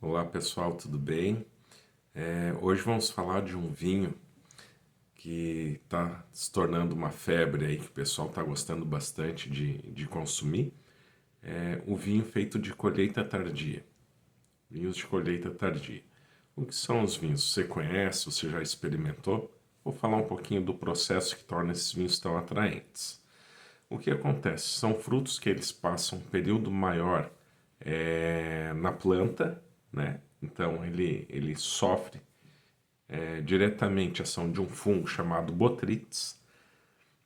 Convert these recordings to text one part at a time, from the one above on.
Olá pessoal, tudo bem? Hoje vamos falar de um vinho que está se tornando uma febre aí, que o pessoal está gostando bastante de consumir. É o vinho feito de colheita tardia. Vinhos de colheita tardia. O que são os vinhos? Você conhece? Você já experimentou? Vou falar um pouquinho do processo que torna esses vinhos tão atraentes. O que acontece? São frutos que eles passam um período maior na planta, né? Então ele sofre diretamente a ação de um fungo chamado Botrytis.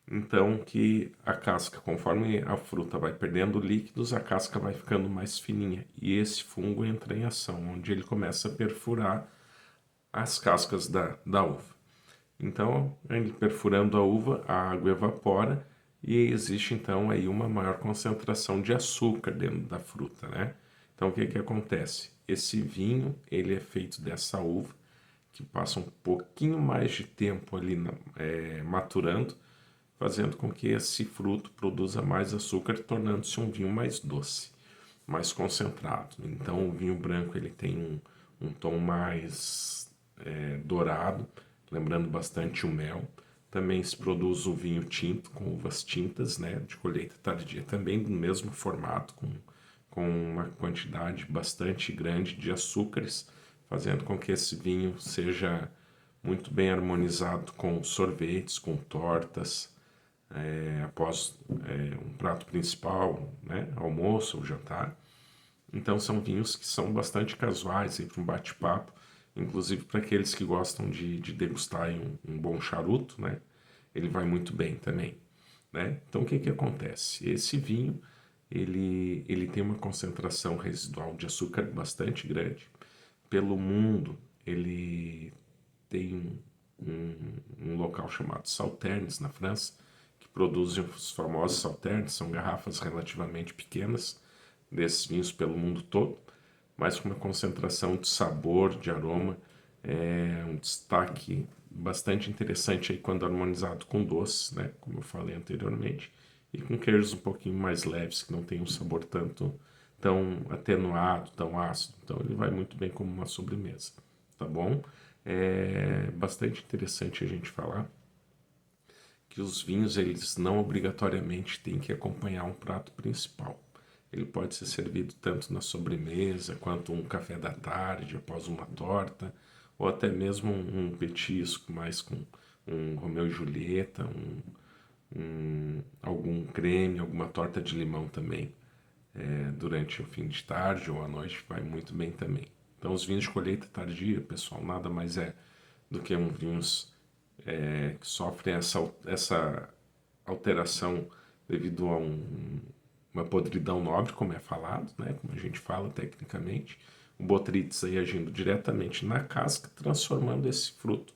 Então que a casca, conforme a fruta vai perdendo líquidos, a casca vai ficando mais fininha. E esse fungo entra em ação, onde ele começa a perfurar as cascas da uva. Então, ele perfurando a uva, a água evapora e existe então aí uma maior concentração de açúcar dentro da fruta, né? Então, o que que acontece? Esse vinho, ele é feito dessa uva, que passa um pouquinho mais de tempo ali maturando, fazendo com que esse fruto produza mais açúcar, tornando-se um vinho mais doce, mais concentrado. Então, o vinho branco ele tem um tom mais dourado, lembrando bastante o mel. Também se produz o vinho tinto, com uvas tintas, né, de colheita tardia, também do mesmo formato, com uma quantidade bastante grande de açúcares, fazendo com que esse vinho seja muito bem harmonizado com sorvetes, com tortas, após um prato principal, né, almoço ou jantar. Então são vinhos que são bastante casuais para um bate-papo, inclusive para aqueles que gostam de degustar um bom charuto, né? Ele vai muito bem também, né? Então o que que acontece? Esse vinho, ele tem uma concentração residual de açúcar bastante grande. Pelo mundo, ele tem um local chamado Sauternes, na França, que produzem os famosos Sauternes, são garrafas relativamente pequenas desses vinhos pelo mundo todo, mas com uma concentração de sabor, de aroma, um destaque bastante interessante aí quando harmonizado com doces, né, como eu falei anteriormente, e com queijos um pouquinho mais leves, que não tem um sabor tão atenuado, tão ácido. Então ele vai muito bem como uma sobremesa, tá bom? É bastante interessante a gente falar que os vinhos eles não obrigatoriamente têm que acompanhar um prato principal. Ele pode ser servido tanto na sobremesa quanto um café da tarde após uma torta, ou até mesmo um petisco mais com um Romeu e Julieta, algum creme, alguma torta de limão também. Durante o fim de tarde ou à noite vai muito bem também. Então os vinhos de colheita tardia, pessoal, nada mais é do que vinhos que sofrem essa alteração devido a uma podridão nobre, como é falado, né, como a gente fala tecnicamente, o Botrytis aí agindo diretamente na casca, transformando esse fruto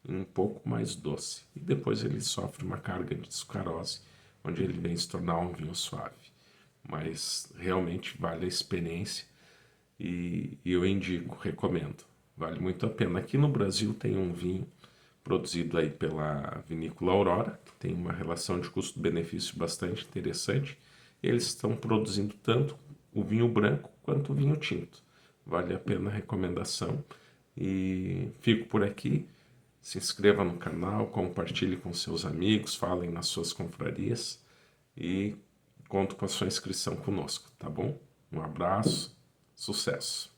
em um pouco mais doce. E depois ele sofre uma carga de sucarose, onde ele vem se tornar um vinho suave. Mas realmente vale a experiência e eu indico, recomendo. Vale muito a pena. Aqui no Brasil tem um vinho produzido aí pela Vinícola Aurora, que tem uma relação de custo-benefício bastante interessante. Eles estão produzindo tanto o vinho branco quanto o vinho tinto. Vale a pena a recomendação. E fico por aqui. Se inscreva no canal, compartilhe com seus amigos, falem nas suas confrarias e conto com a sua inscrição conosco, tá bom? Um abraço, sucesso!